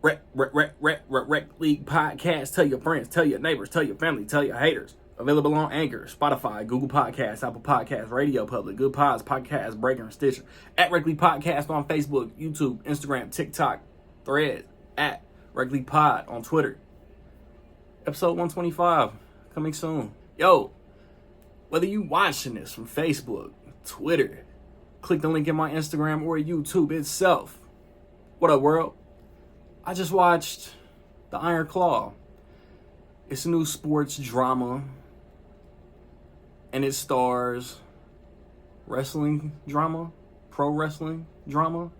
Rec League Podcast. Tell your friends, tell your neighbors, tell your family, tell your haters. Available on Anchor, Spotify, Google Podcasts, Apple Podcasts, Radio Public, Good Pods, Podcast Breaker, and Stitcher. At Rec League Podcast on Facebook, YouTube, Instagram, TikTok, Threads. At Rec League Pod on Twitter. Episode 125 coming soon. Yo, whether you watching this from Facebook, Twitter, click the link in my Instagram or YouTube itself. What up, world? I just watched The Iron Claw. It's a new sports drama, and it stars wrestling drama, pro wrestling drama.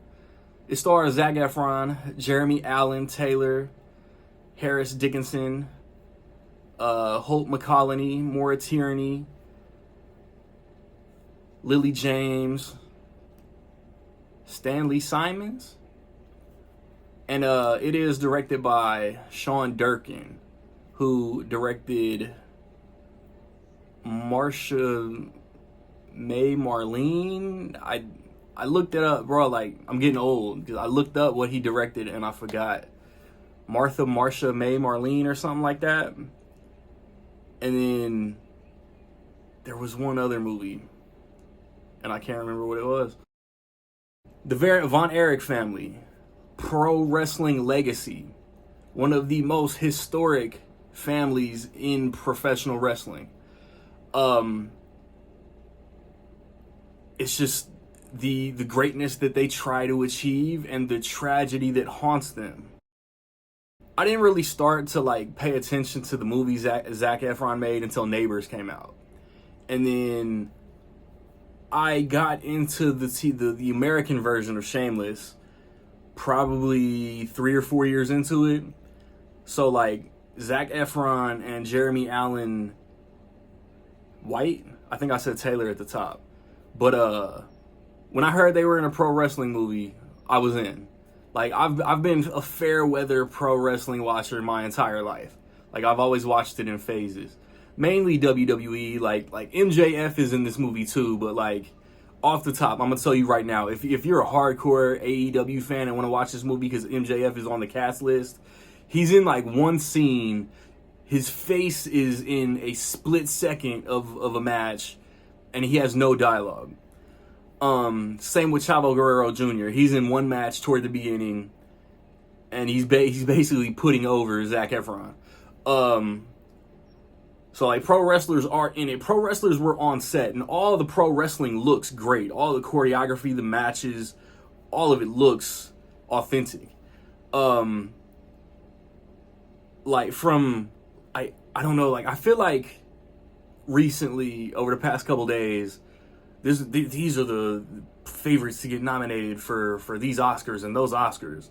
It stars Zac Efron, Jeremy Allen Taylor, Harris Dickinson, Holt McCallany, Maura Tierney, Lily James, Stanley Simons. And it is directed by Sean Durkin, who directed Marsha May Marlene. I looked it up, bro. Like, I'm getting old because I looked up what he directed and I forgot. Marsha May Marlene or something like that. And then there was one other movie, and I can't remember what it was. The Von Erich family, pro wrestling legacy, one of the most historic families in professional wrestling. It's just the greatness that they try to achieve and the tragedy that haunts them. I didn't really start to like pay attention to the movies Zac Efron made until Neighbors came out, and then I got into the American version of Shameless probably 3 or 4 years into it. So like Zac Efron and Jeremy Allen White, I think I said Taylor at the top, but when I heard they were in a pro wrestling movie, I was in. Like, I've been a fair weather pro wrestling watcher my entire life. Like, I've always watched it in phases. Mainly WWE, like MJF is in this movie too, but like, off the top, I'm gonna tell you right now, if you're a hardcore AEW fan and want to watch this movie because MJF is on the cast list, he's in like one scene, his face is in a split second of a match, and he has no dialogue. Same with Chavo Guerrero Jr. He's in one match toward the beginning, and he's basically putting over Zac Efron. So like pro wrestlers are in it. Pro wrestlers were on set, and all the pro wrestling looks great. All the choreography, the matches, all of it looks authentic. Like from I don't know. Like I feel like recently over the past couple days, these are the favorites to get nominated for these Oscars and those Oscars.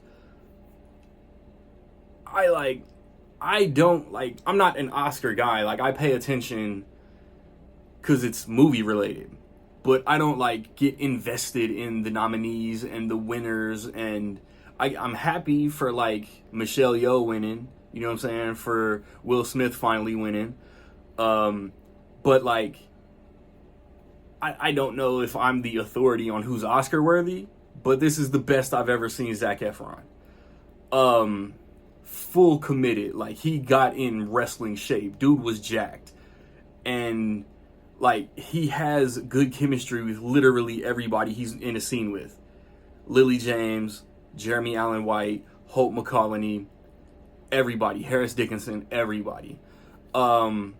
I'm not an Oscar guy. Like, I pay attention because it's movie related, but I don't like get invested in the nominees and the winners. And I'm happy for like Michelle Yeoh winning, you know what I'm saying, for Will Smith finally winning. But like, I don't know if I'm the authority on who's Oscar worthy, but this is the best I've ever seen Zac Efron. Full committed. Like, he got in wrestling shape. Dude was jacked. And like, he has good chemistry with literally everybody he's in a scene with. Lily James, Jeremy Allen White, Holt McCallany, everybody. Harris Dickinson, everybody. So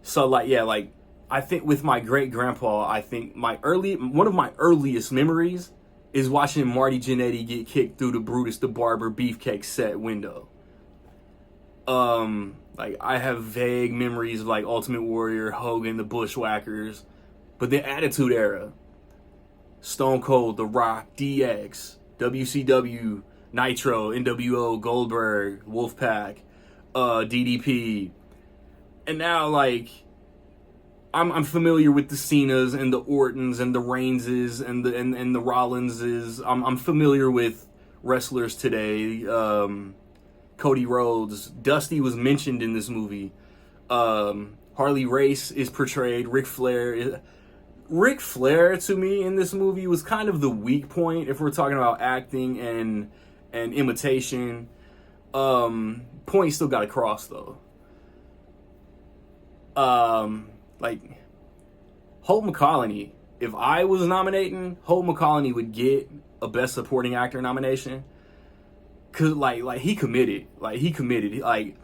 like, yeah, like, I think with my great grandpa, I think one of my earliest memories is watching Marty Jannetty get kicked through the Brutus the Barber beefcake set window. Like, I have vague memories of like Ultimate Warrior, Hogan, the Bushwhackers, but the Attitude Era, Stone Cold, The Rock, DX, WCW, Nitro, NWO, Goldberg, Wolfpack, DDP, and now like, I'm familiar with the Cenas and the Ortons and the Reigns' and the Rollins'. I'm familiar with wrestlers today. Cody Rhodes, Dusty was mentioned in this movie. Harley Race is portrayed. Ric Flair. Ric Flair to me in this movie was kind of the weak point if we're talking about acting and imitation. Point still got across though. Like Holt McCallany, if I was nominating, Holt McCallany would get a Best Supporting Actor nomination. Cause like he committed. Like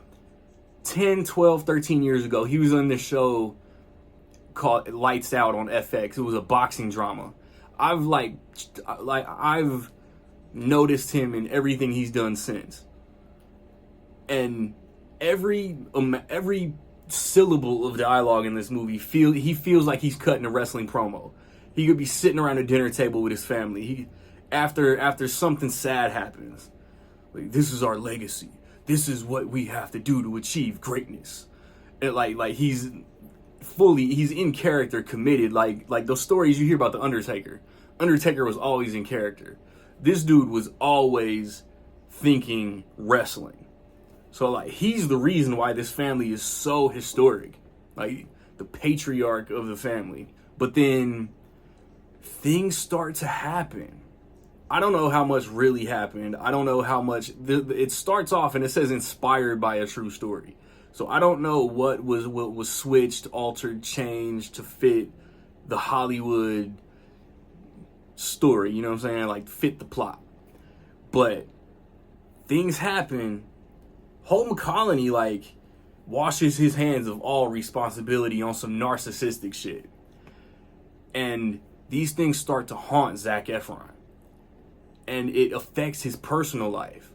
10, 12, 13 years ago, he was on this show called Lights Out on FX. It was a boxing drama. I've noticed him in everything he's done since. And every syllable of dialogue in this movie he feels like he's cutting a wrestling promo. He could be sitting around a dinner table with his family. After something sad happens, like, this is our legacy. This is what we have to do to achieve greatness. And like he's in character, committed. Like those stories you hear about the Undertaker. Undertaker was always in character. This dude was always thinking wrestling. So, like, he's the reason why this family is so historic. Like, the patriarch of the family. But then, things start to happen. I don't know how much really happened. I don't know how much... It starts off and it says inspired by a true story. So, I don't know what was switched, altered, changed to fit the Hollywood story. You know what I'm saying? Like, fit the plot. But, things happen... Holt McCallany, like, washes his hands of all responsibility on some narcissistic shit. And these things start to haunt Zac Efron. And it affects his personal life.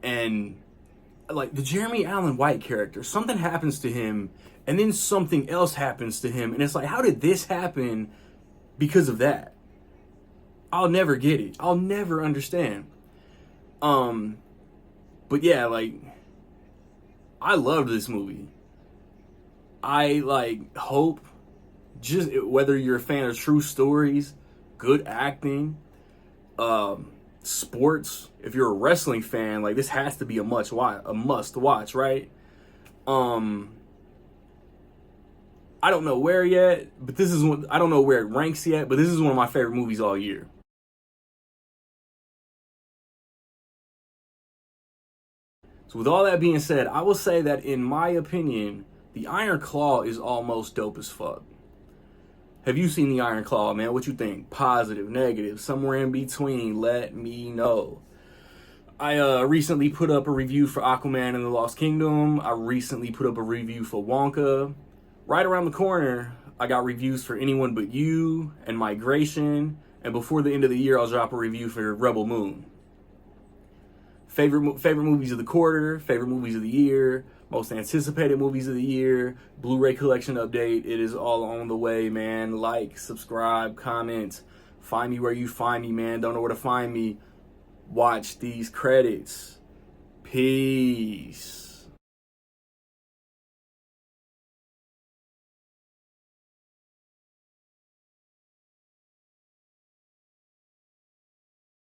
And, like, the Jeremy Allen White character, something happens to him, and then something else happens to him. And it's like, how did this happen because of that? I'll never get it. I'll never understand. But yeah, like, I loved this movie. I, like, hope, just whether you're a fan of true stories, good acting, sports, if you're a wrestling fan, like, this has to be a must watch, right? I don't know where yet, but I don't know where it ranks yet, but this is one of my favorite movies all year. So with all that being said, I will say that in my opinion, the Iron Claw is almost dope as fuck. Have you seen the Iron Claw, man? What you think? Positive, negative, somewhere in between? Let me know. I recently put up a review for Aquaman and the Lost Kingdom. I recently put up a review for Wonka. Right around the corner, I got reviews for Anyone But You and Migration. And before the end of the year, I'll drop a review for Rebel Moon. Favorite movies of the quarter, favorite movies of the year, most anticipated movies of the year, Blu-ray collection update. It is all on the way, man. Like, subscribe, comment. Find me where you find me, man. Don't know where to find me. Watch these credits. Peace.